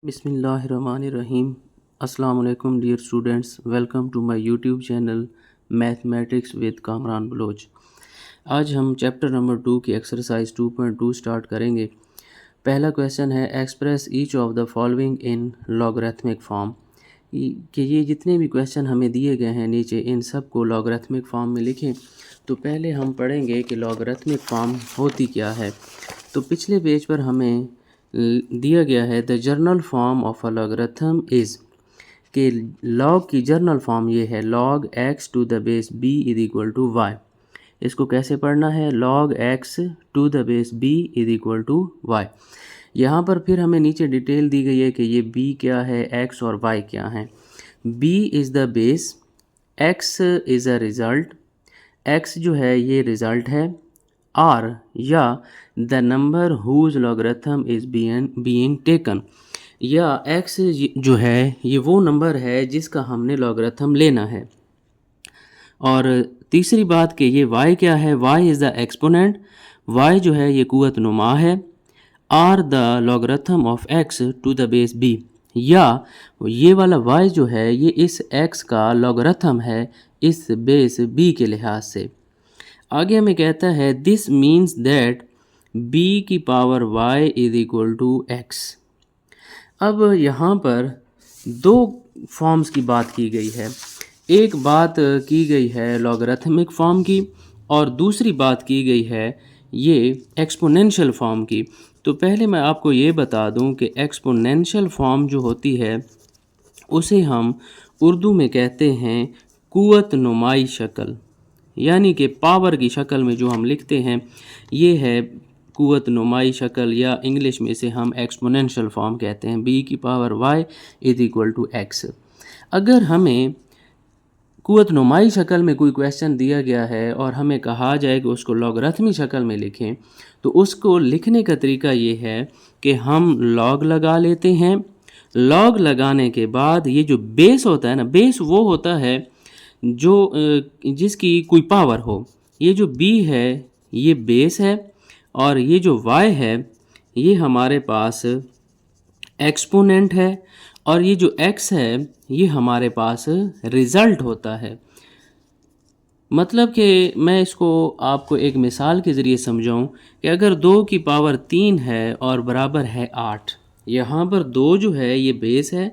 बिस्मिल्लाहिर्रहमानिर्रहीम। अस्सलाम वालेकुम dear students, welcome to my YouTube channel mathematics with Kamran Baloch. आज हम चैप्टर नंबर 2 की एक्सरसाइज 2.2 स्टार्ट करेंगे। पहला क्वेश्चन है express each of the following in logarithmic form. कि ये जितने भी क्वेश्चन हमें दिए गए हैं नीचे, इन सब को लॉगरिथमिक फॉर्म में लिखें। तो पहले हम पढ़ेंगे कि लॉगरिथमिक फॉर्म होती क्या है। तो पिछले पेज पर हमें दिया गया है the general form of a logarithm is, कि लॉग की जर्नल फॉर्म ये है log x to the base b is equal to Y. इसको कैसे पढ़ना है? log x to the base b is equal to Y. यहाँ पर फिर हमें नीचे डिटेल दी गई है कि ये b क्या है, x और y क्या है। b is the base, x is a result, x जो है ये रिज़ल्ट है, आर या the number whose logarithm is being taken, या x जो है ये वो नंबर है जिसका हमने लॉगरिथम लेना है। और तीसरी बात कि ये y क्या है? y is the exponent, y जो है ये कुव्वत नुमा है, or the logarithm of x to the base b, या ये वाला y जो है ये इस x का लॉगरिथम है इस बेस b के लिहाज से। आगे हमें कहता है दिस मीन्स दैट b की power y is equal to x। अब यहाँ पर दो फॉर्म्स की बात की गई है। एक बात की गई है लॉगरिथमिक फॉर्म की और दूसरी बात की गई है ये एक्सपोनेंशियल फॉर्म की। तो पहले मैं आपको ये बता दूं कि एक्सपोनेंशियल फॉर्म जो होती है उसे हम उर्दू में कहते हैं कुव्वत नुमाई शक्ल, यानी कि पावर की शक्ल में जो हम लिखते हैं ये है कुव्वत नुमाई शक्ल, या इंग्लिश में इसे हम एक्सपोनेंशियल फॉर्म कहते हैं। b की power y is equal to x। अगर हमें कुव्वत नुमाई शक्ल में कोई क्वेश्चन दिया गया है और हमें कहा जाए कि उसको लॉगरिथमी शक्ल में लिखें, तो उसको लिखने का तरीका ये है कि हम लॉग लगा लेते हैं। लॉग लगाने के बाद ये जो बेस होता है ना, बेस वो होता है जो जिसकी कोई पावर हो। ये जो b है ये बेस है और ये जो y है ये हमारे पास एक्सपोनेंट है और ये जो x है ये हमारे पास रिज़ल्ट होता है। मतलब कि मैं इसको आपको एक मिसाल के ज़रिए समझाऊं कि अगर 2 की पावर 3 है और बराबर है 8, यहाँ पर 2 जो है ये बेस है,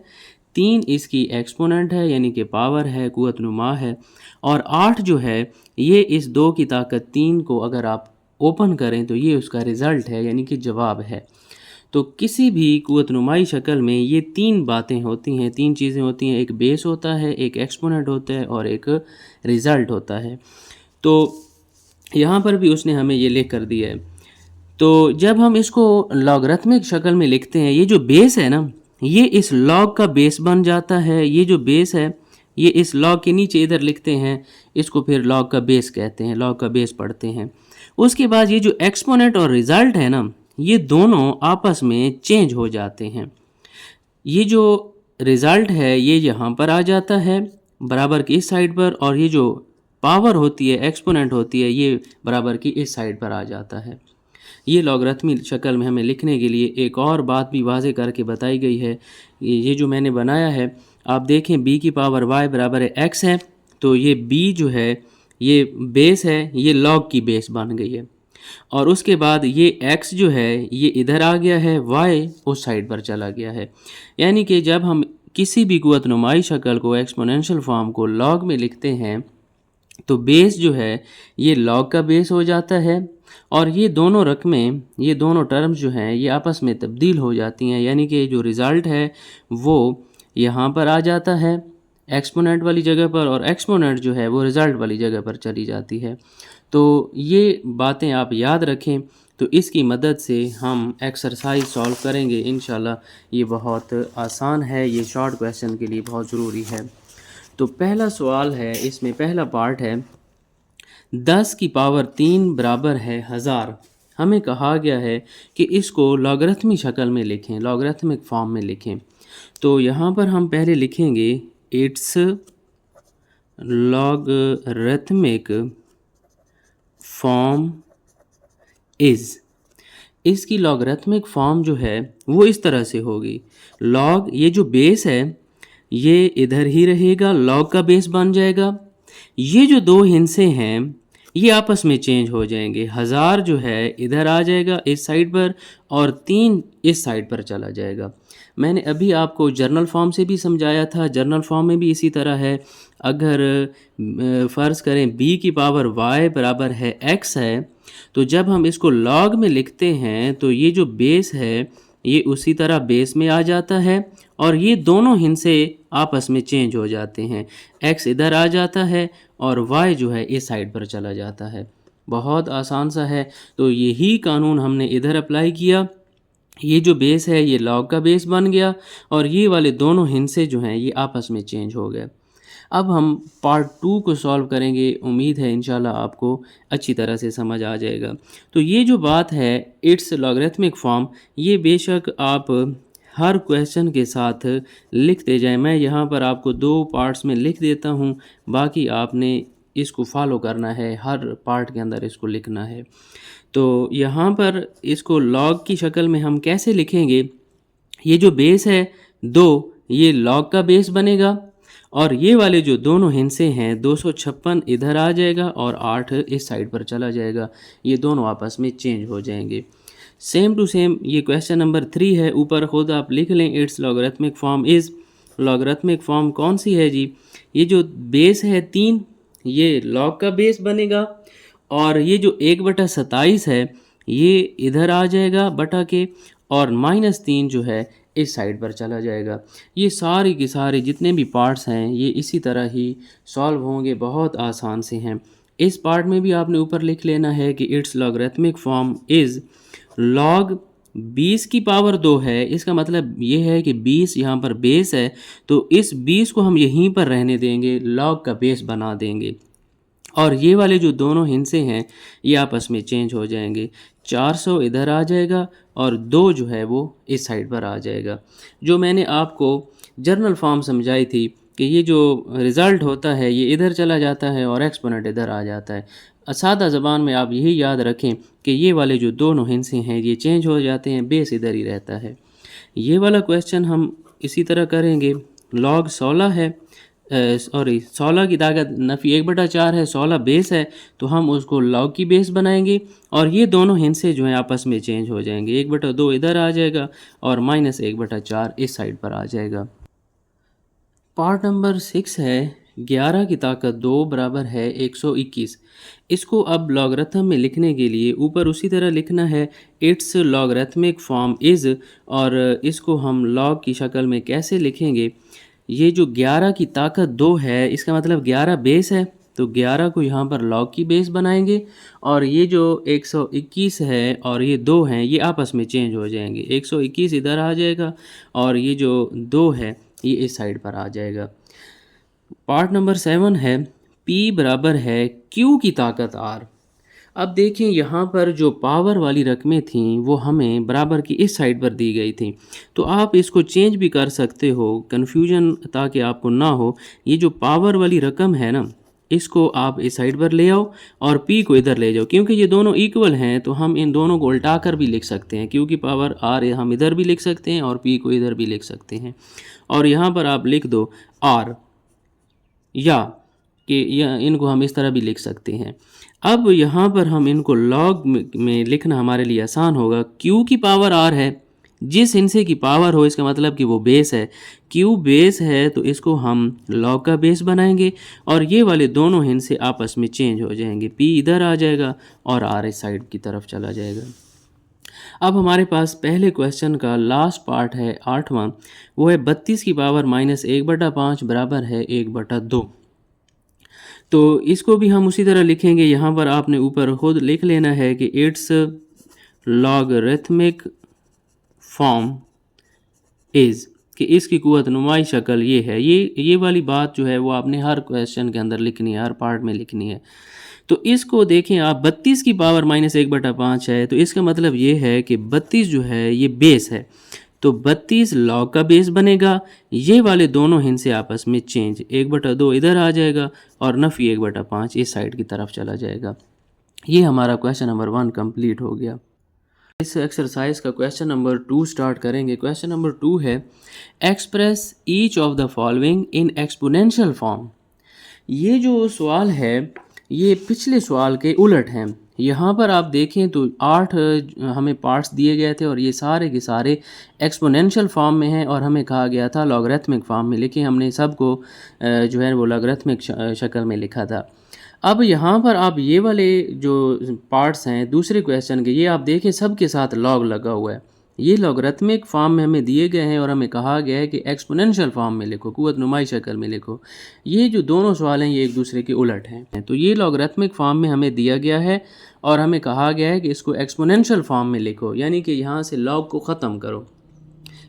3 इसकी एक्सपोनेंट है यानी कि पावर है, कुव्वत नुमा है, और 8 जो है ये इस 2 की ताकत 3 को अगर आप ओपन करें तो ये उसका रिज़ल्ट है यानी कि जवाब है। तो किसी भी कुव्वत नुमाई शक्ल में ये तीन बातें होती हैं, तीन चीज़ें होती हैं, एक बेस होता है, एक एक्सपोनेंट होता है और एक रिज़ल्ट होता है। तो यहाँ पर भी उसने हमें ये लिख कर दिया है। तो जब हम इसको लॉगरिथमिक शक्ल में लिखते हैं, ये जो बेस है ना ये इस लॉग का बेस बन जाता है। ये जो बेस है ये इस लॉग के नीचे इधर लिखते हैं, इसको फिर लॉग का बेस कहते हैं, लॉग का बेस पढ़ते हैं। उसके बाद ये जो एक्सपोनेंट और रिज़ल्ट है ना ये दोनों आपस में चेंज हो जाते हैं। ये जो रिज़ल्ट है ये यहाँ पर आ जाता है बराबर की इस साइड पर, और ये जो पावर होती है, एक्सपोनेंट होती है, ये बराबर की इस साइड पर आ जाता है। ये लॉगरिथमी शक्ल में हमें लिखने के लिए एक और बात भी वाज़े करके बताई गई है। ये जो मैंने बनाया है आप देखें, b की पावर y बराबर है x है, तो ये b जो है ये बेस है, ये लॉग की बेस बन गई है। और उसके बाद ये x जो है ये इधर आ गया है, y उस साइड पर चला गया है। यानी कि जब हम किसी भी कुव्वत नुमाई शक्ल को, एक्सपोनेंशियल फॉर्म को लॉग में लिखते हैं तो बेस जो है ये लॉग का बेस हो जाता है और ये दोनों रकमें, ये दोनों टर्म्स जो हैं ये आपस में तब्दील हो जाती हैं, यानी कि जो रिज़ल्ट है वो यहाँ पर आ जाता है एक्सपोनेंट वाली जगह पर, और एक्सपोनेंट जो है वो रिज़ल्ट वाली जगह पर चली जाती है। तो ये बातें आप याद रखें। तो इसकी मदद से हम एक्सरसाइज सॉल्व करेंगे इंशाल्लाह। ये बहुत आसान है, ये शॉर्ट क्वेश्चन के लिए बहुत ज़रूरी है। तो पहला सवाल है, इसमें पहला पार्ट है 10 की पावर 3 बराबर है 1000। हमें कहा गया है कि इसको लॉगरिथमी शक्ल में लिखें, लॉगरिथमिक फॉर्म में लिखें। तो यहाँ पर हम पहले लिखेंगे इट्स लॉगरिथमिक फॉर्म इज़, इसकी लॉगरिथमिक फॉर्म जो है वो इस तरह से होगी। लॉग, ये जो बेस है ये इधर ही रहेगा, लॉग का बेस बन जाएगा। ये जो दो हिस्से हैं ये आपस में चेंज हो जाएंगे। 1000 जो है इधर आ जाएगा इस साइड पर और 3 इस साइड पर चला जाएगा। मैंने अभी आपको जर्नल फॉर्म से भी समझाया था, जर्नल फॉर्म में भी इसी तरह है। अगर फ़र्ज़ करें b की पावर y बराबर है x है, तो जब हम इसको लॉग में लिखते हैं तो ये जो बेस है ये उसी तरह बेस में आ जाता है और ये दोनों हिस्से आपस में चेंज हो जाते हैं। x इधर आ जाता है और y जो है इस साइड पर चला जाता है। बहुत आसान सा है। तो यही कानून हमने इधर अप्लाई किया। ये जो बेस है ये लॉग का बेस बन गया और ये वाले दोनों हिस्से जो हैं ये आपस में चेंज हो गए। अब हम पार्ट 2 को सॉल्व करेंगे। उम्मीद है इंशाल्लाह आपको अच्छी तरह से समझ आ जाएगा। तो ये जो बात है इट्स लॉगरिथमिक फॉर्म, ये बेशक आप हर क्वेश्चन के साथ लिखते जाएं। मैं यहाँ पर आपको 2 पार्ट्स में लिख देता हूँ, बाकी आपने इसको फॉलो करना है, हर पार्ट के अंदर इसको लिखना है। तो यहाँ पर इसको लॉग की शक्ल में हम कैसे लिखेंगे, ये जो बेस है 2 ये लॉग का बेस बनेगा और ये वाले जो दोनों हिस्से हैं 256 इधर आ जाएगा और 8 इस साइड पर चला जाएगा। ये दोनों आपस में चेंज हो जाएंगे। सेम टू सेम ये क्वेश्चन नंबर 3 है, ऊपर खुद आप लिख लें it's logarithmic form is. Logarithmic form कौन सी है जी, ये जो बेस है 3 ये लॉग का बेस बनेगा और ये जो 1/27 है ये इधर आ जाएगा बटा के और -3 जो है इस साइड पर चला जाएगा। ये सारी की सारी जितने भी पार्ट्स हैं ये इसी तरह ही सॉल्व होंगे, बहुत आसान से हैं। इस पार्ट में भी आपने ऊपर लिख लेना है कि it's logarithmic form is log 20 की पावर 2 है। इसका मतलब ये है कि 20 यहाँ पर बेस है तो इस 20 को हम यहीं पर रहने देंगे, लॉग का बेस बना देंगे और ये वाले जो दोनों हिस्से हैं ये आपस में चेंज हो जाएंगे। 400 इधर आ जाएगा और 2 जो है वो इस साइड पर आ जाएगा। जो मैंने आपको जर्नल फॉर्म समझाई थी कि ये जो रिज़ल्ट होता है ये इधर चला जाता है और एक्सपोनेंट इधर आ जाता है। सादा ज़बान में आप यही याद रखें कि ये वाले जो दोनों हिस्से हैं ये चेंज हो जाते हैं, बेस इधर ही रहता है। ये वाला क्वेश्चन हम इसी तरह करेंगे। लॉग 16 है, सॉरी 16 की ताकत नफ़ी 1/4 है, 16 बेस है तो हम उसको लॉग की बेस बनाएंगे और ये दोनों हिस्से जो हैं आपस में चेंज हो जाएंगे। 1/2 इधर आ जाएगा और -1/4 इस साइड पर आ जाएगा। पार्ट नंबर 6 है 11 की ताकत 2 बराबर है 121। इसको अब लॉगरिथम में लिखने के लिए ऊपर उसी तरह लिखना है इट्स लॉगरिथमिक फॉर्म इज़ और इसको हम लॉग की शक्ल में कैसे लिखेंगे। ये जो 11 की ताकत 2 है इसका मतलब 11 बेस है तो 11 को यहाँ पर लॉग की बेस बनाएंगे और ये जो 121 है और ये 2 हैं ये आपस में चेंज हो जाएंगे। 121 इधर आ जाएगा और ये जो 2 है ये इस साइड पर आ जाएगा। पार्ट नंबर 7 है P बराबर है Q की ताकत R। अब देखें यहाँ पर जो पावर वाली रकमें थीं वो हमें बराबर की इस साइड पर दी गई थी, तो आप इसको चेंज भी कर सकते हो, कन्फ्यूजन ताकि आपको ना हो। ये जो पावर वाली रकम है ना इसको आप इस साइड पर ले आओ और P को इधर ले जाओ। क्योंकि ये दोनों इक्वल हैं तो हम इन दोनों को उल्टा कर भी लिख सकते हैं। क्योंकि पावर R हम इधर भी लिख सकते हैं और P को इधर भी लिख सकते हैं और यहाँ पर आप लिख दो R या कि इनको हम इस तरह भी लिख सकते हैं। अब यहाँ पर हम इनको लॉग में लिखना हमारे लिए आसान होगा। Q की पावर R है, जिस हिस्से की पावर हो इसका मतलब कि वो बेस है। Q बेस है तो इसको हम लॉग का बेस बनाएंगे और ये वाले दोनों हिस्से आपस में चेंज हो जाएंगे। P इधर आ जाएगा और R इस साइड की तरफ चला जाएगा। अब हमारे पास पहले क्वेश्चन का लास्ट पार्ट है 8वां, वो है 32 की पावर -1/5 बराबर है 1/2। तो इसको भी हम उसी तरह लिखेंगे। यहाँ पर आपने ऊपर खुद लिख लेना है कि इट्स लॉगरिथमिक फॉर्म इज़, कि इसकी कुव्वत नुमाई शक्ल ये है। ये वाली बात जो है वो आपने हर क्वेश्चन के अंदर लिखनी है, हर पार्ट में लिखनी है। तो इसको देखें आप, 32 की पावर -1/5 है तो इसका मतलब ये है कि 32 जो है ये बेस है तो 32 लॉग का बेस बनेगा। ये वाले दोनों हिस्से आपस में चेंज, 1/2 इधर आ जाएगा और नफ़ी 1/5 इस साइड की तरफ चला जाएगा। ये हमारा क्वेश्चन नंबर 1 कंप्लीट हो गया। इस एक्सरसाइज का क्वेश्चन नंबर 2 स्टार्ट करेंगे। क्वेश्चन नंबर 2 है express each of the following in exponential form. ये जो सवाल है ये पिछले सवाल के उलट हैं। यहाँ पर आप देखें तो 8 हमें पार्ट्स दिए गए थे और ये सारे के सारे एक्सपोनेंशियल फॉर्म में हैं और हमें कहा गया था लॉगरिथमिक फॉर्म में लिखें। हमने सबको जो है वो लॉगरिथमिक शक्ल में लिखा था। अब यहाँ पर आप ये वाले जो पार्ट्स हैं दूसरे क्वेश्चन के, ये आप देखें सबके साथ लॉग लगा हुआ है। ये लॉगरिथमिक फॉर्म में हमें दिए गए हैं और हमें कहा गया है कि एक्सपोनेंशियल फॉर्म में लिखो, कुव्वत नुमाई शक्ल में लिखो। ये जो दोनों सवाल हैं ये एक दूसरे के उलट हैं। तो ये लॉगरिथमिक फॉर्म में हमें दिया गया है और हमें कहा गया है कि इसको एक्सपोनेंशियल फॉर्म में लिखो, यानी कि यहाँ से लॉग को ख़त्म करो।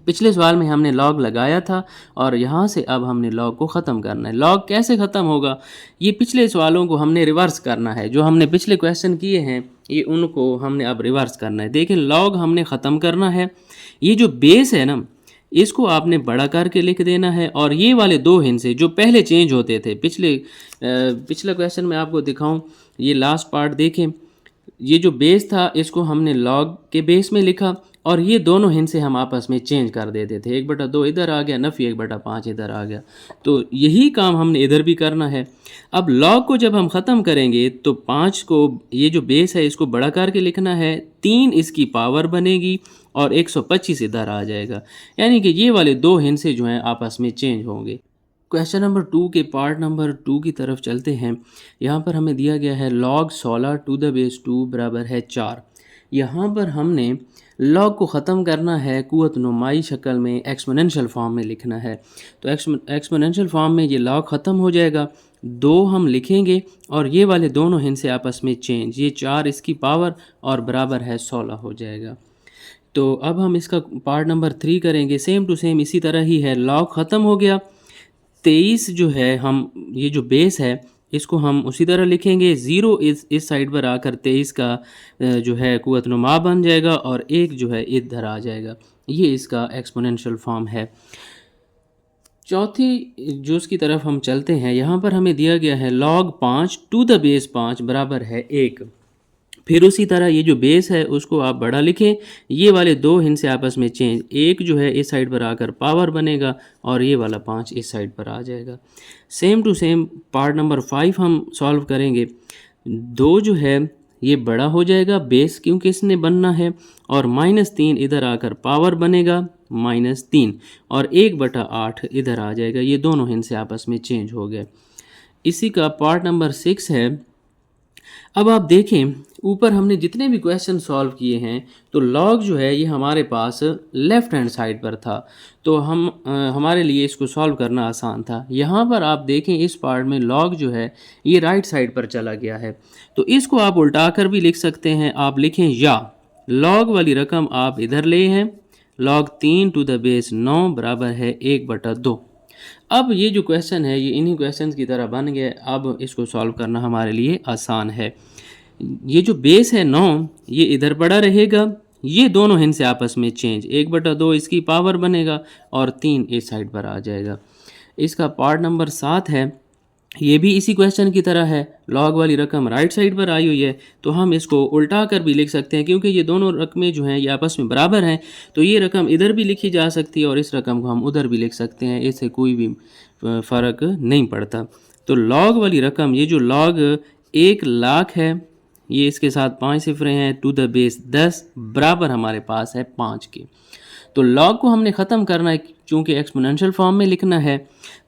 पिछले सवाल में हमने लॉग लगाया था और यहाँ से अब हमने लॉग को ख़त्म करना है। लॉग कैसे ख़त्म होगा, ये पिछले सवालों को हमने रिवर्स करना है। जो हमने पिछले क्वेश्चन किए हैं ये उनको हमने अब रिवर्स करना है। देखें लॉग हमने ख़त्म करना है। ये जो बेस है ना इसको आपने बड़ा करके लिख देना है और ये वाले दो हिस्से जो पहले चेंज होते थे, पिछला क्वेश्चन मैं आपको दिखाऊं, ये लास्ट पार्ट देखें। ये जो बेस था इसको हमने लॉग के बेस में लिखा और ये दोनों हिस्से हम आपस में चेंज कर देते थे। 1/2 इधर आ गया, नफ़ी 1/5 इधर आ गया। तो यही काम हमने इधर भी करना है। अब लॉग को जब हम ख़त्म करेंगे तो 5 को, ये जो बेस है इसको बड़ा करके लिखना है, 3 इसकी पावर बनेगी और 125 इधर आ जाएगा। यानी कि ये वाले दो हिस्से जो हैं आपस में चेंज होंगे। क्वेश्चन नंबर 2 के पार्ट नंबर 2 की तरफ चलते हैं। यहाँ पर हमें दिया गया है log 16 टू द बेस 2 बराबर है 4। यहाँ पर हमने लॉग को ख़त्म करना है, कुव्वत नुमाई शक्ल में एक्सपोनेंशियल फॉर्म में लिखना है। तो एक्सपोनेंशियल फॉर्म में ये लॉग ख़त्म हो जाएगा, 2 हम लिखेंगे और ये वाले दोनों हिस्से आपस में चेंज, ये 4 इसकी पावर और बराबर है 16 हो जाएगा। तो अब हम इसका पार्ट नंबर 3 करेंगे। सेम टू सेम इसी तरह ही है, लॉग ख़त्म हो गया, 23 जो है हम ये जो बेस है इसको हम उसी तरह लिखेंगे। 0 इस साइड पर आकर 23 का जो है कुव्वत नुमा बन जाएगा और 1 जो है इधर आ जाएगा। ये इसका एक्सपोनेंशियल फॉर्म है। चौथी जो उसकी तरफ हम चलते हैं, यहाँ पर हमें दिया गया है log 5 टू द बेस 5 बराबर है 1। फिर उसी तरह ये जो बेस है उसको आप बड़ा लिखें, ये वाले दो हिस्से आपस में चेंज, 1 जो है इस साइड पर आकर पावर बनेगा और ये वाला 5 इस साइड पर आ जाएगा। Same to same part number 5 हम सॉल्व करेंगे। 2 जो है ये बड़ा हो जाएगा बेस क्योंकि इसने बनना है और -3 इधर आकर पावर बनेगा -3 और 1/8 इधर आ जाएगा। ये दोनों हिस्से आपस में चेंज हो गए। इसी का पार्ट नंबर 6 है। अब आप देखें ऊपर हमने जितने भी क्वेश्चन सॉल्व किए हैं तो लॉग जो है ये हमारे पास लेफ़्ट हैंड साइड पर था, तो हमारे लिए इसको सॉल्व करना आसान था। यहाँ पर आप देखें इस पार्ट में लॉग जो है ये राइट साइड पर चला गया है, तो इसको आप उल्टा कर भी लिख सकते हैं। आप लिखें या लॉग वाली रकम आप इधर ले हैं, log 3 टू द बेस 9 बराबर है 1/2। अब ये जो क्वेश्चन है ये इन्हीं क्वेश्चन की तरह बन गया। अब इसको सॉल्व करना हमारे लिए आसान है। ये जो बेस है 9 ये इधर बड़ा रहेगा, ये दोनों हिस्से आपस में चेंज, 1/2 इसकी पावर बनेगा और 3 इस साइड पर आ जाएगा। इसका पार्ट नंबर 7 है। ये भी इसी क्वेश्चन की तरह है, लॉग वाली रकम राइट साइड पर आई हुई है तो हम इसको उल्टा कर भी लिख सकते हैं क्योंकि ये दोनों रकमें जो हैं ये आपस में बराबर हैं, तो ये रकम इधर भी लिखी जा सकती है और इस रकम को हम उधर भी लिख सकते हैं, इससे कोई भी फ़र्क नहीं पड़ता। तो लॉग वाली रकम, ये जो लॉग 1 लाख है ये इसके साथ 5 सिफरें हैं, टू द बेस 10 बराबर हमारे पास है 5 के। तो लॉग को हमने ख़त्म करना है चूँकि एक्सपोनेंशियल फॉर्म में लिखना है,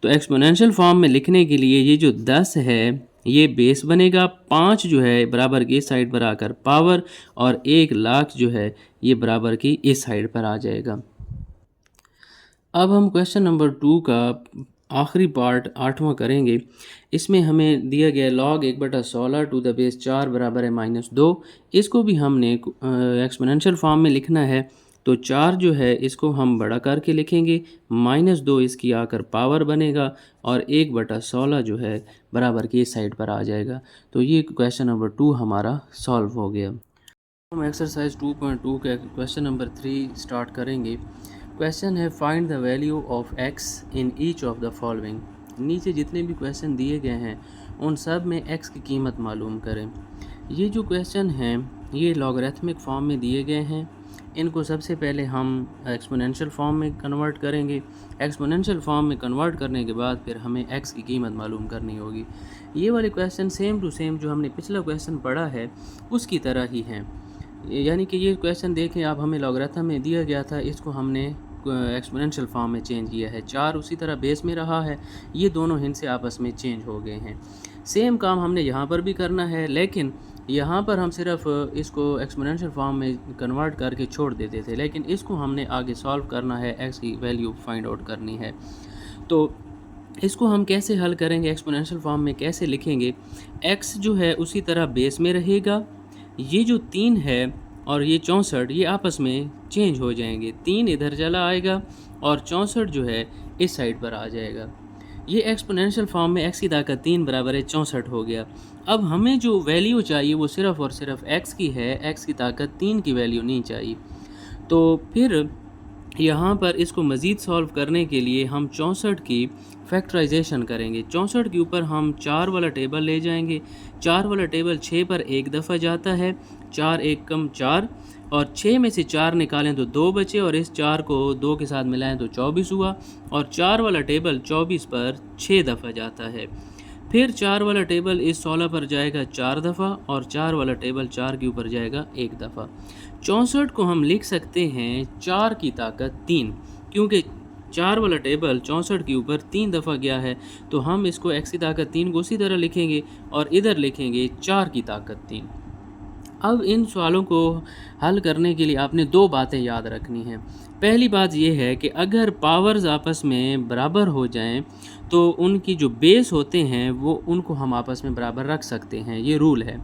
तो एक्सपोनेंशियल फॉर्म में लिखने के लिए ये जो 10 है ये बेस बनेगा, 5 जो है बराबर की इस साइड पर आकर पावर और 1 लाख जो है ये बराबर की इस साइड पर आ जाएगा। अब हम क्वेश्चन नंबर 2 का आखिरी पार्ट 8वां करेंगे। इसमें हमें दिया गया log 1/16 टू द बेस 4 बराबर है -2। इसको भी हमने एक्सपोनेंशियल फॉर्म में लिखना है, तो 4 जो है इसको हम बड़ा करके लिखेंगे, -2 इसकी आकर पावर बनेगा और 1/16 जो है बराबर की इस साइड पर आ जाएगा। तो ये क्वेश्चन नंबर 2 हमारा सॉल्व हो गया। हम एक्सरसाइज 2.2 का क्वेश्चन नंबर 3 स्टार्ट करेंगे। क्वेश्चन है find the value of x in each of the following. नीचे जितने भी क्वेश्चन दिए गए हैं उन सब में x की कीमत मालूम करें। ये जो क्वेश्चन है ये लॉगरिथमिक फॉर्म में दिए गए हैं। इनको सबसे पहले हम एक्सपोनेंशियल फॉर्म में कन्वर्ट करेंगे। एक्सपोनेंशियल फॉर्म में कन्वर्ट करने के बाद फिर हमें x की कीमत मालूम करनी होगी। ये वाले क्वेश्चन सेम टू सेम जो हमने पिछला क्वेश्चन पढ़ा है उसकी तरह ही हैं। यानी कि ये क्वेश्चन देखें आप, हमें लॉगरिथम में दिया गया था, इसको हमने एक्सपोनेंशियल फॉर्म में चेंज किया है। 4 उसी तरह बेस में रहा है, ये दोनों हिंद से आपस में चेंज हो गए हैं। सेम काम हमने यहाँ पर भी करना है, लेकिन यहाँ पर हम सिर्फ इसको एक्सपोनेंशियल फॉर्म में कन्वर्ट करके छोड़ देते थे, लेकिन इसको हमने आगे सॉल्व करना है, x की वैल्यू फाइंड आउट करनी है। तो इसको हम कैसे हल करेंगे, एक्सपोनेंशियल फॉर्म में कैसे लिखेंगे। x जो है उसी तरह बेस में रहेगा। ये जो 3 है और ये 64 ये आपस में चेंज हो जाएंगे। 3 इधर चला आएगा और 64 जो है इस साइड पर आ जाएगा। ये एक्सपोनेंशियल फॉर्म में x की ताकत 3 बराबर है 64 हो गया। अब हमें जो वैल्यू चाहिए वो सिर्फ़ और सिर्फ x की है, x की ताकत 3 की वैल्यू नहीं चाहिए। तो फिर यहाँ पर इसको मज़ीद सॉल्व करने के लिए हम 64 की फैक्टराइजेशन करेंगे। 64 के ऊपर हम 4 वाला टेबल ले जाएंगे। 4 वाला टेबल 6 पर एक दफ़ा जाता है, 4 एक कम 4, और 6 में से 4 निकालें तो 2 बचे, और इस 4 को 2 के साथ मिलाएं तो 24 हुआ। और 4 वाला टेबल 24 पर 6 दफ़ा जाता है। फिर 4 वाला टेबल इस 16 पर जाएगा 4 दफ़ा, और 4 वाला टेबल 4 के ऊपर जाएगा 1 दफ़ा। 64 को हम लिख सकते हैं 4 की ताकत 3, क्योंकि 4 वाला टेबल 64 के ऊपर 3 दफ़ा गया है। तो हम इसको x की ताकत 3 को उसी तरह लिखेंगे और इधर लिखेंगे 4 की ताकत 3। अब इन सवालों को हल करने के लिए आपने 2 बातें याद रखनी हैं। पहली बात यह है कि अगर पावर्स आपस में बराबर हो जाएं तो उनकी जो बेस होते हैं वो उनको हम आपस में बराबर रख सकते हैं, ये रूल है।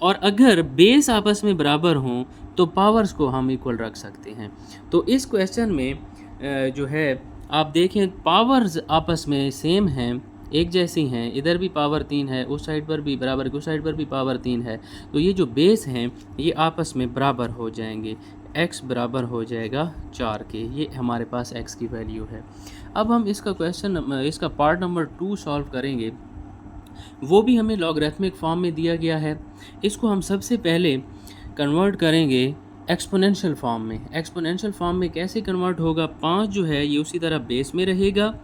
और अगर बेस आपस में बराबर हों तो पावर्स को हम इक्वल रख सकते हैं। तो इस क्वेश्चन में जो है आप देखें पावर्स आपस में सेम हैं, एक जैसी हैं। इधर भी पावर 3 है, उस साइड पर भी बराबर, उस साइड पर भी पावर 3 है। तो ये जो बेस हैं ये आपस में बराबर हो जाएंगे। x बराबर हो जाएगा 4 के। ये हमारे पास x की वैल्यू है। अब हम इसका पार्ट नंबर 2 सॉल्व करेंगे। वो भी हमें लॉगरिथमिक फॉर्म में दिया गया है। इसको हम सबसे पहले कन्वर्ट करेंगे एक्सपोनेंशियल फॉर्म में। एक्सपोनेंशियल फॉर्म में कैसे कन्वर्ट होगा, 5 जो है ये उसी तरह बेस में रहेगा,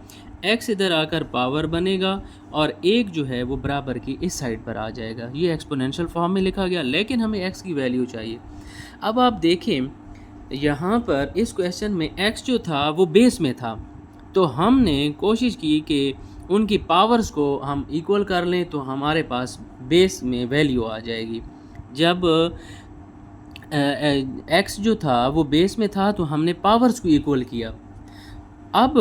x इधर आकर पावर बनेगा, और 1 जो है वो बराबर की इस साइड पर आ जाएगा। ये एक्सपोनेंशियल फॉर्म में लिखा गया, लेकिन हमें x की वैल्यू चाहिए। अब आप देखें यहाँ पर इस क्वेश्चन में x जो था वो बेस में था, तो हमने कोशिश की कि उनकी पावर्स को हम इक्वल कर लें तो हमारे पास बेस में वैल्यू आ जाएगी। जब x जो था वो बेस में था तो हमने पावर्स को इक्वल किया। अब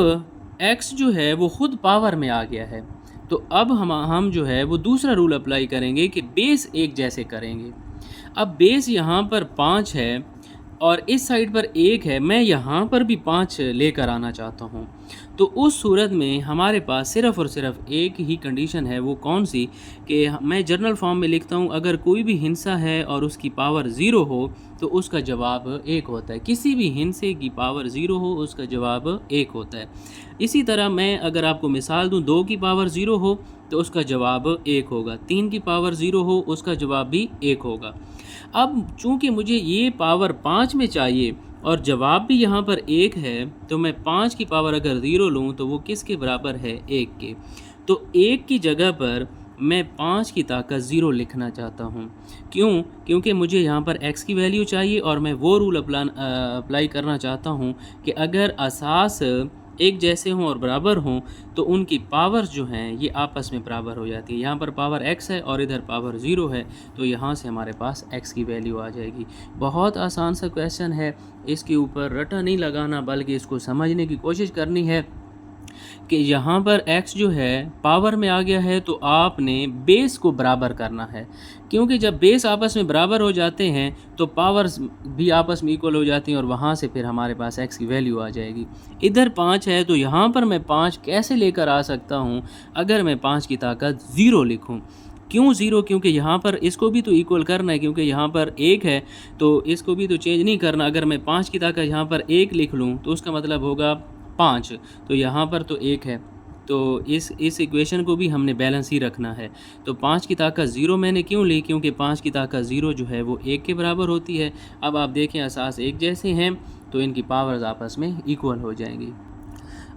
x जो है वो ख़ुद पावर में आ गया है, तो अब हम जो है वो दूसरा रूल अप्लाई करेंगे कि बेस एक जैसे करेंगे। अब बेस यहाँ पर 5 है और इस साइड पर 1 है, मैं यहाँ पर भी 5 लेकर आना चाहता हूँ। तो उस सूरत में हमारे पास सिर्फ़ और सिर्फ एक ही कंडीशन है, वो कौन सी, कि मैं जर्नल फॉर्म में लिखता हूँ अगर कोई भी हिंसा है और उसकी पावर 0 हो तो उसका जवाब 1 होता है। किसी भी हिंसे की पावर 0 हो उसका जवाब 1 होता है। इसी तरह मैं अगर आपको मिसाल दूँ, 2 की पावर 0 हो तो उसका जवाब 1 होगा, 3 की पावर 0 हो उसका जवाब भी 1 होगा। अब चूँकि मुझे ये पावर 5 में चाहिए और जवाब भी यहाँ पर 1 है, तो मैं 5 की पावर अगर 0 लूँ तो वो किसके बराबर है, 1 के। तो 1 की जगह पर मैं 5 की ताकत 0 लिखना चाहता हूँ। क्यों? क्योंकि मुझे यहाँ पर x की वैल्यू चाहिए और मैं वो रूल अप्लाई करना चाहता हूँ कि अगर असास एक जैसे हों और बराबर हों तो उनकी पावर्स जो हैं ये आपस में बराबर हो जाती है। यहाँ पर पावर x है और इधर पावर 0 है, तो यहाँ से हमारे पास x की वैल्यू आ जाएगी। बहुत आसान सा क्वेश्चन है, इसके ऊपर रटा नहीं लगाना बल्कि इसको समझने की कोशिश करनी है कि यहाँ पर x जो है पावर में आ गया है तो आपने बेस को बराबर करना है, क्योंकि जब बेस आपस में बराबर हो जाते हैं तो पावर्स भी आपस में इक्वल हो जाती हैं और वहाँ से फिर हमारे पास x की वैल्यू आ जाएगी। इधर 5 है तो यहाँ पर मैं 5 कैसे लेकर आ सकता हूँ, अगर मैं 5 की ताकत 0 लिखूँ। क्यों 0? क्योंकि यहाँ पर इसको भी तो इक्वल करना है, क्योंकि यहाँ पर 1 है तो इसको भी तो चेंज नहीं करना। अगर मैं 5 की ताकत यहाँ पर 1 लिख लूँ तो उसका मतलब होगा 5, तो यहाँ पर तो 1 है। तो इस इक्वेशन को भी हमने बैलेंस ही रखना है। तो 5 की ताकत 0 मैंने क्यों ली, क्योंकि 5 की ताकत 0 जो है वो 1 के बराबर होती है। अब आप देखें असास एक जैसे हैं तो इनकी पावर्स आपस में इक्वल हो जाएंगी।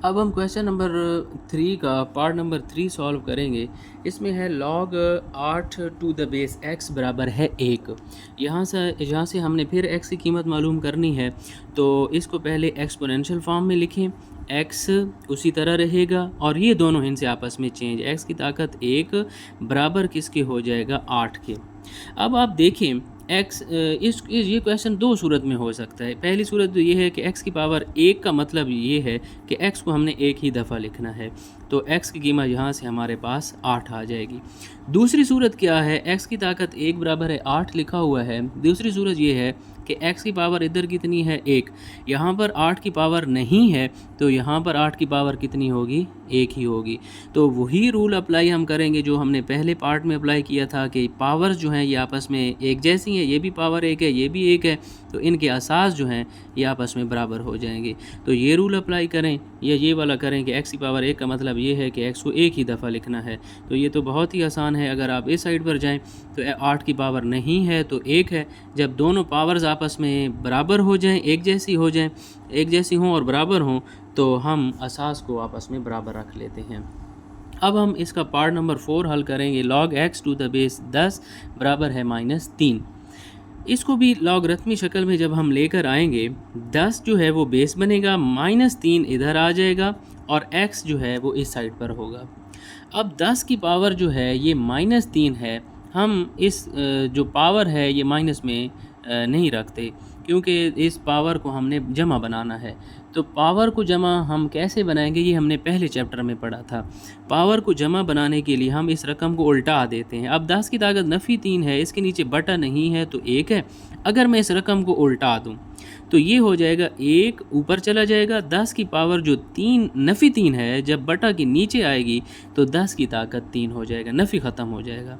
अब हम क्वेश्चन नंबर 3 का पार्ट नंबर 3 सॉल्व करेंगे। इसमें है log 8 to the base x बराबर है 1। यहाँ से हमने फिर x की कीमत मालूम करनी है, तो इसको पहले एक्सपोनेंशियल फॉर्म में लिखें। x उसी तरह रहेगा और ये दोनों इनसे आपस में चेंज, x की ताकत 1 बराबर किसके हो जाएगा 8 के। अब आप देखें ये क्वेश्चन दो सूरत में हो सकता है। पहली सूरत तो ये है कि x की पावर 1 का मतलब ये है कि x को हमने एक ही दफ़ा लिखना है, तो x की कीमत यहाँ से हमारे पास 8 आ जाएगी। दूसरी सूरत क्या है, x की ताकत 1 बराबर है 8 लिखा हुआ है। दूसरी सूरत ये है कि x की पावर इधर कितनी है 1, यहाँ पर 8 की पावर नहीं है, तो यहाँ पर 8 की पावर कितनी होगी 1 ही होगी। तो वही रूल अप्लाई हम करेंगे जो हमने पहले पार्ट में अप्लाई किया था कि पावर्स जो हैं ये आपस में एक जैसी हैं, ये भी पावर 1 है, ये भी 1 है, तो इनके असास जो हैं ये आपस में बराबर हो जाएंगे। तो ये रूल अप्लाई करें या ये वाला करें कि x की पावर 1 का मतलब ये है कि x को एक ही दफ़ा लिखना है। तो ये तो बहुत ही आसान है। अगर आप इस साइड पर जाएं तो 8 की पावर नहीं है तो 1 है। जब दोनों पावर्स आपस में बराबर हो जाएं, एक जैसी हों और बराबर हों, तो हम असास को आपस में बराबर रख लेते हैं। अब हम इसका पार्ट नंबर 4 हल करेंगे। log x to the base 10 बराबर है -3। इसको भी लॉगरिथमी शक्ल में जब हम लेकर आएंगे, 10 जो है वो बेस बनेगा, -3 इधर आ जाएगा और x जो है वो इस साइड पर होगा। अब 10 की पावर जो है ये -3 है। हम इस जो पावर है ये माइनस में नहीं रखते, क्योंकि इस पावर को हमने जमा बनाना है। तो पावर को जमा हम कैसे बनाएंगे, ये हमने पहले चैप्टर में पढ़ा था। पावर को जमा बनाने के लिए हम इस रकम को उल्टा देते हैं। अब 10 की ताकत नफ़ी 3 है, इसके नीचे बटा नहीं है तो 1 है। अगर मैं इस रकम को उल्टा दूं तो ये हो जाएगा 1 ऊपर चला जाएगा। 10 की पावर जो 3 नफ़ी 3 है, जब बटा के नीचे आएगी तो 10 की ताकत 3 हो जाएगा, नफ़ी ख़त्म हो जाएगा।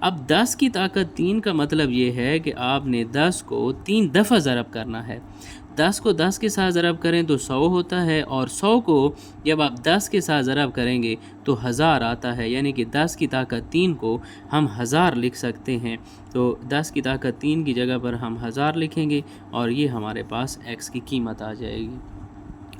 अब 10 की ताकत 3 का मतलब ये है कि आपने 10 को 3 दफ़ा ज़रब करना है। 10 को 10 के साथ ज़रब करें तो 100 होता है, और 100 को जब आप 10 के साथ ज़रब करेंगे तो 1000 आता है। यानी कि 10 की ताकत 3 को हम 1000 लिख सकते हैं। तो 10 की ताकत 3 की जगह पर हम 1000 लिखेंगे और ये हमारे पास x की कीमत आ जाएगी।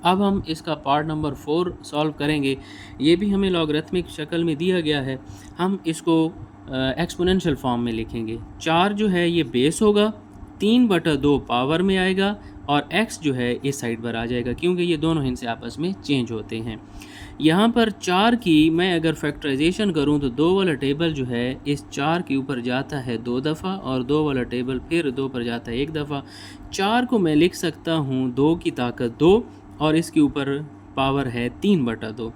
अब हम इसका पार्ट नंबर 4 सॉल्व करेंगे। ये भी हमें लॉगरिथमिक शक्ल में दिया गया है। हम इसको एक्सपोनेंशियल फॉर्म में लिखेंगे। 4 जो है ये बेस होगा, 3/2 पावर में आएगा और x जो है इस साइड पर आ जाएगा, क्योंकि ये दोनों इनसे आपस में चेंज होते हैं। यहाँ पर 4 की मैं अगर फैक्टराइजेशन करूँ तो 2 वाला टेबल जो है इस 4 के ऊपर जाता है 2 दफ़ा, और 2 वाला टेबल फिर 2 पर जाता है 1 दफ़ा। 4 को मैं लिख सकता हूँ 2 की ताकत 2 और इसके ऊपर पावर है 3/2।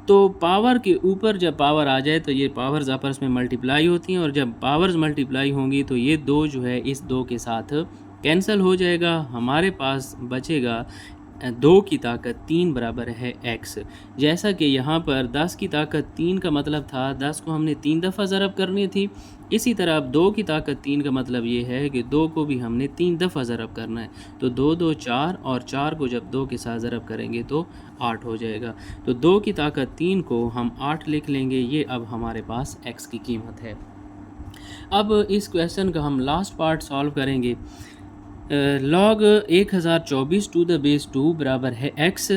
तो पावर के ऊपर जब पावर आ जाए तो ये पावर्स आपस में मल्टीप्लाई होती हैं, और जब पावर्स मल्टीप्लाई होंगी तो ये 2 जो है इस 2 के साथ कैंसिल हो जाएगा। हमारे पास बचेगा 2 की ताकत 3 बराबर है x। जैसा कि यहाँ पर 10 की ताकत 3 का मतलब था 10 को हमने 3 दफ़ा ज़रब करनी थी, इसी तरह अब 2 की ताकत 3 का मतलब ये है कि 2 को भी हमने 3 दफ़ा ज़रब करना है। तो 2 2 4, और 4 को जब 2 के साथ ज़रब करेंगे तो 8 हो जाएगा। तो 2 की ताकत 3 को हम 8 लिख लेंगे। ये अब हमारे पास x की कीमत है। अब इस क्वेश्चन का हम लास्ट पार्ट सॉल्व करेंगे। log 1024 टू द बेस 2 बराबर है x।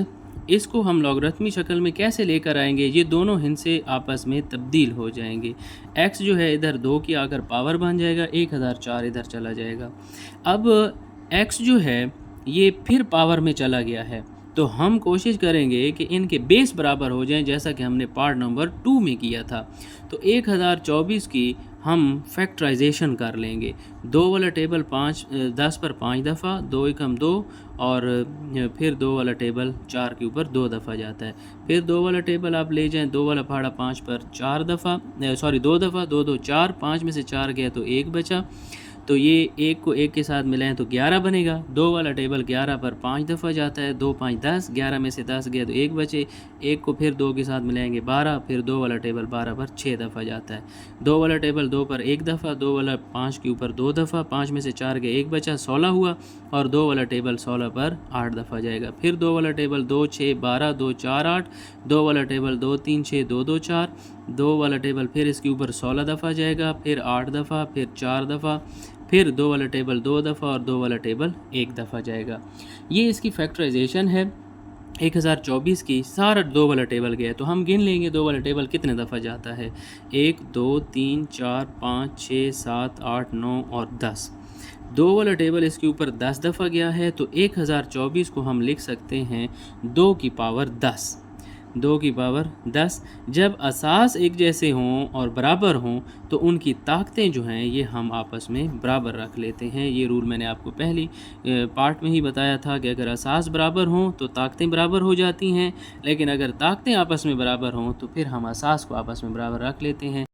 इसको हम लॉगरिथमी शक्ल में कैसे लेकर आएंगे, ये दोनों इनसे आपस में तब्दील हो जाएंगे। x जो है इधर 2 की आकर पावर बन जाएगा, 1004 इधर चला जाएगा। अब x जो है ये फिर पावर में चला गया है, तो हम कोशिश करेंगे कि इनके बेस बराबर हो जाएं, जैसा कि हमने पार्ट नंबर 2 में किया था। तो 1024 की हम फैक्टराइजेशन कर लेंगे। 2 वाला टेबल 10 पर 5 दफ़ा, 2 एकम 2, और फिर 2 वाला टेबल 4 के ऊपर 2 दफ़ा जाता है। फिर 2 वाला टेबल आप ले जाएं, 2 वाला पहाड़ा 5 पर 4 दफ़ा, 2 दफ़ा, 2 2 4, 5 में से 4 गया तो 1 बचा। तो ये एक को एक के साथ मिलाएं तो 11 बनेगा। 2 वाला टेबल 11 पर 5 दफ़ा जाता है, 2 5 10, 11 में से 10 गया तो 1 बचे। 1 को फिर 2 के साथ मिलाएंगे 12, फिर 2 वाला टेबल 12 पर 6 दफ़ा जाता है। 2 वाला टेबल 2 पर 1 दफ़ा, 2 वाला 5 के ऊपर 2 दफ़ा, 5 में से 4 गया 1 बचा, 16 हुआ। और 2 वाला टेबल 16 पर 8 दफ़ा जाएगा। फिर 2 वाला टेबल 2 6 12, 2 4 8, 2 वाला टेबल 2 3 6 2 2 4, 2 वाला टेबल फिर इसके ऊपर 16 दफ़ा जाएगा, फिर 8 दफ़ा, फिर 4 दफ़ा, फिर 2 वाला टेबल 2 दफ़ा और 2 वाला टेबल 1 दफ़ा जाएगा। ये इसकी फैक्टराइजेशन है 1024 की। सारा 2 वाला टेबल गया तो हम गिन लेंगे 2 वाला टेबल कितने दफ़ा जाता है। 1 2 3 4 5 6 7 8 9 और 10। 2 वाला टेबल इसके ऊपर 10 दफ़ा गया है तो 1024 को हम लिख सकते हैं 2 की पावर 10। 2 की पावर 10। जब असास एक जैसे हों और बराबर हों तो उनकी ताकतें जो हैं ये हम आपस में बराबर रख लेते हैं। ये रूल मैंने आपको पहली पार्ट में ही बताया था कि अगर असास बराबर हों तो ताकतें बराबर हो जाती हैं, लेकिन अगर ताकतें आपस में बराबर हों तो फिर हम असास को आपस में बराबर रख लेते हैं।